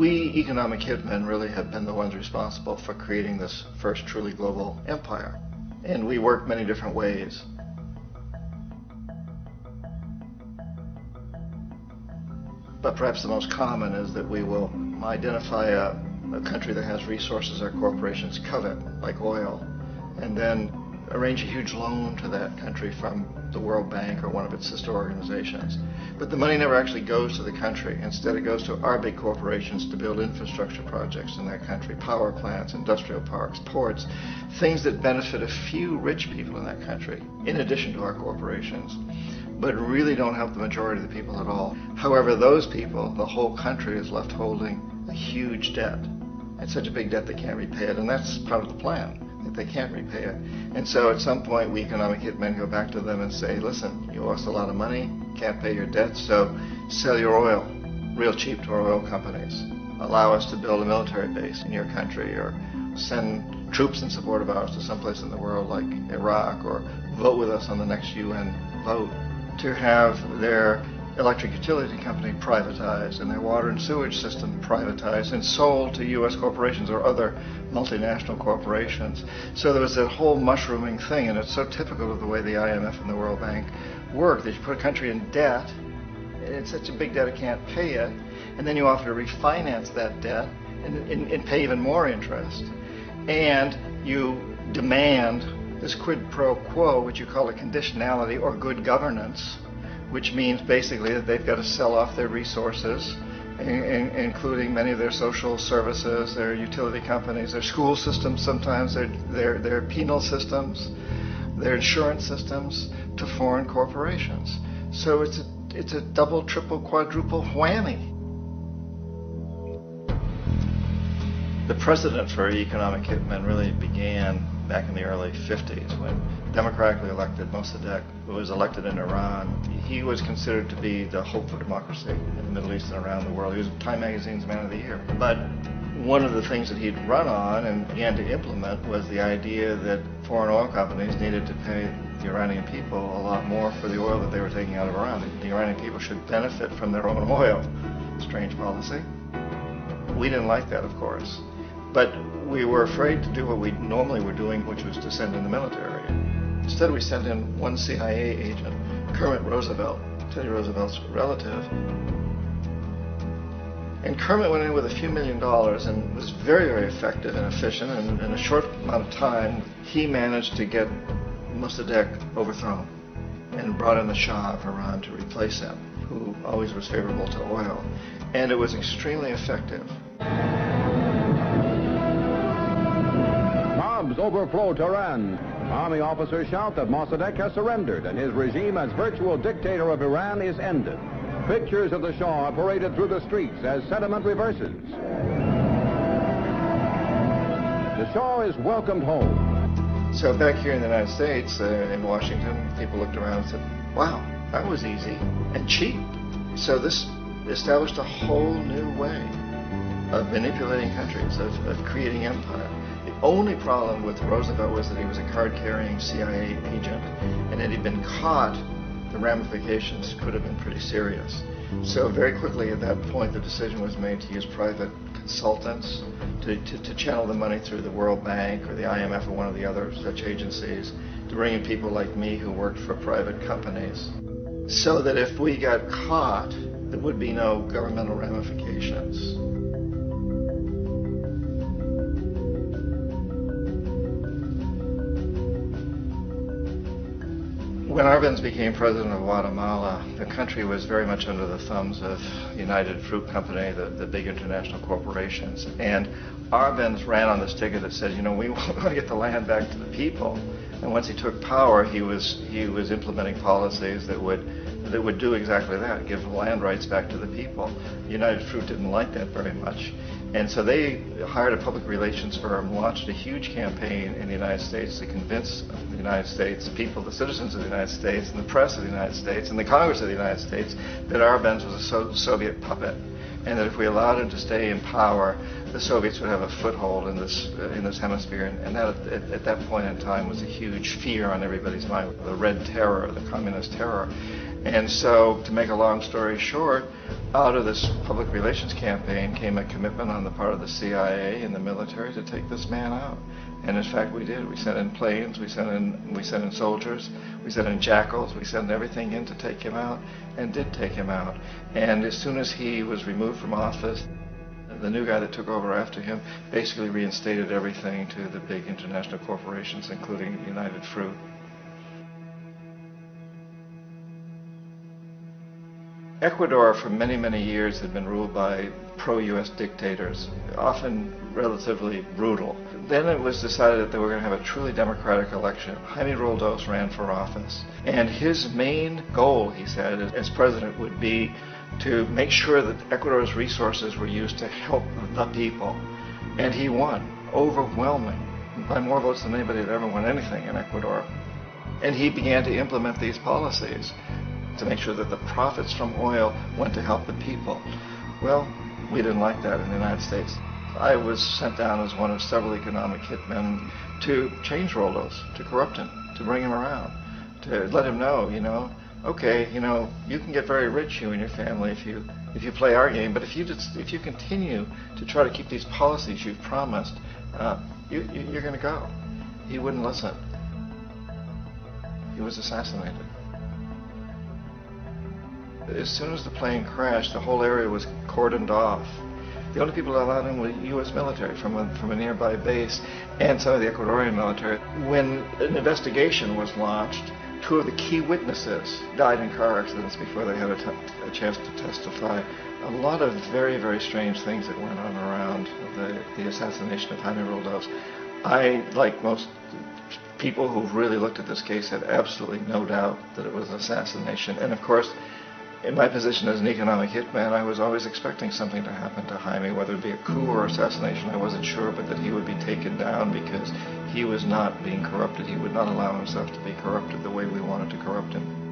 We economic hitmen really have been the ones responsible for creating this first truly global empire. And we work many different ways. But perhaps the most common is that we will identify a country that has resources our corporations covet, like oil, and then arrange a huge loan to that country from the World Bank or one of its sister organizations. But the money never actually goes to the country. Instead, it goes to our big corporations to build infrastructure projects in that country, power plants, industrial parks, ports, things that benefit a few rich people in that country, in addition to our corporations, but really don't help the majority of the people at all. However, those people, the whole country is left holding a huge debt. It's such a big debt they can't repay it, and that's part of the plan, that they can't repay it. And so at some point, we economic hitmen go back to them and say, listen, you owe us a lot of money, can't pay your debt, so sell your oil real cheap to our oil companies. Allow us to build a military base in your country, or send troops in support of ours to someplace in the world like Iraq, or vote with us on the next UN vote. To have their electric utility company privatized and their water and sewage system privatized and sold to U.S. corporations or other multinational corporations. So there was that whole mushrooming thing, and it's so typical of the way the IMF and the World Bank work, that you put a country in debt, and it's such a big debt it can't pay it, and then you offer to refinance that debt and pay even more interest. And you demand this quid pro quo, which you call a conditionality or good governance, which means basically that they've got to sell off their resources, including many of their social services, their utility companies, their school systems sometimes, their penal systems, their insurance systems, to foreign corporations. So it's a double, triple, quadruple whammy. The precedent for economic hitmen really began back in the early 50s when democratically elected Mossadegh, who was elected in Iran, he was considered to be the hope for democracy in the Middle East and around the world. He was Time Magazine's Man of the Year. But one of the things that he'd run on and began to implement was the idea that foreign oil companies needed to pay the Iranian people a lot more for the oil that they were taking out of Iran. The Iranian people should benefit from their own oil. Strange policy. We didn't like that, of course. But we were afraid to do what we normally were doing, which was to send in the military. Instead, we sent in one CIA agent, Kermit Roosevelt, Teddy Roosevelt's relative. And Kermit went in with a few $1 million and was very, very effective and efficient. And in a short amount of time, he managed to get Mossadegh overthrown and brought in the Shah of Iran to replace him, who always was favorable to oil. And it was extremely effective. Mobs overflow Tehran. Army officers shout that Mossadegh has surrendered and his regime as virtual dictator of Iran is ended. Pictures of the Shah are paraded through the streets as sentiment reverses. The Shah is welcomed home. So back here in the United States, in Washington, people looked around and said, wow, that was easy and cheap. So this established a whole new way of manipulating countries, of creating empire. The only problem with Roosevelt was that he was a card-carrying CIA agent, and had he been caught, the ramifications could have been pretty serious. So very quickly at that point, the decision was made to use private consultants to channel the money through the World Bank or the IMF or one of the other such agencies, to bring in people like me who worked for private companies, so that if we got caught, there would be no governmental ramifications. When Arbenz became president of Guatemala, the country was very much under the thumbs of United Fruit Company, the big international corporations. And Arbenz ran on this ticket that said, you know, we want to get the land back to the people. And once he took power, he was implementing policies that would do exactly that, give land rights back to the people. United Fruit didn't like that very much. And so they hired a public relations firm, launched a huge campaign in the United States to convince the United States people, the citizens of the United States, and the press of the United States, and the Congress of the United States, that Arbenz was a Soviet puppet, and that if we allowed him to stay in power, the Soviets would have a foothold in this hemisphere. And that, at that point in time, was a huge fear on everybody's mind, the Red Terror, the Communist Terror. And so, to make a long story short, Out of this public relations campaign came a commitment on the part of the CIA and the military to take this man out. And in fact, we did. We sent in planes, we sent in soldiers, we sent in jackals, we sent everything in to take him out, and did take him out. And as soon as he was removed from office, the new guy that took over after him basically reinstated everything to the big international corporations, including United Fruit. Ecuador for many, many years had been ruled by pro-U.S. dictators, often relatively brutal. Then it was decided that they were going to have a truly democratic election. Jaime Roldos ran for office, and his main goal, he said, as president would be to make sure that Ecuador's resources were used to help the people. And he won, overwhelming, by more votes than anybody had ever won anything in Ecuador. And he began to implement these policies to make sure that the profits from oil went to help the people. Well, we didn't like that in the United States. I was sent down as one of several economic hitmen to change Roldos, to corrupt him, to bring him around, to let him know, okay, you can get very rich, you and your family, if you play our game, but if you continue to try to keep these policies you've promised, you're going to go. He wouldn't listen. He was assassinated. As soon as the plane crashed, the whole area was cordoned off. The only people allowed in were U.S. military from a nearby base and some of the Ecuadorian military. When an investigation was launched, 2 of the key witnesses died in car accidents before they had a chance to testify. A lot of very, very strange things that went on around the assassination of Jaime Roldos. I, like most people who've really looked at this case, had absolutely no doubt that it was an assassination. And of course, in my position as an economic hitman, I was always expecting something to happen to Jaime, whether it be a coup or assassination, I wasn't sure, but that he would be taken down because he was not being corrupted. He would not allow himself to be corrupted the way we wanted to corrupt him.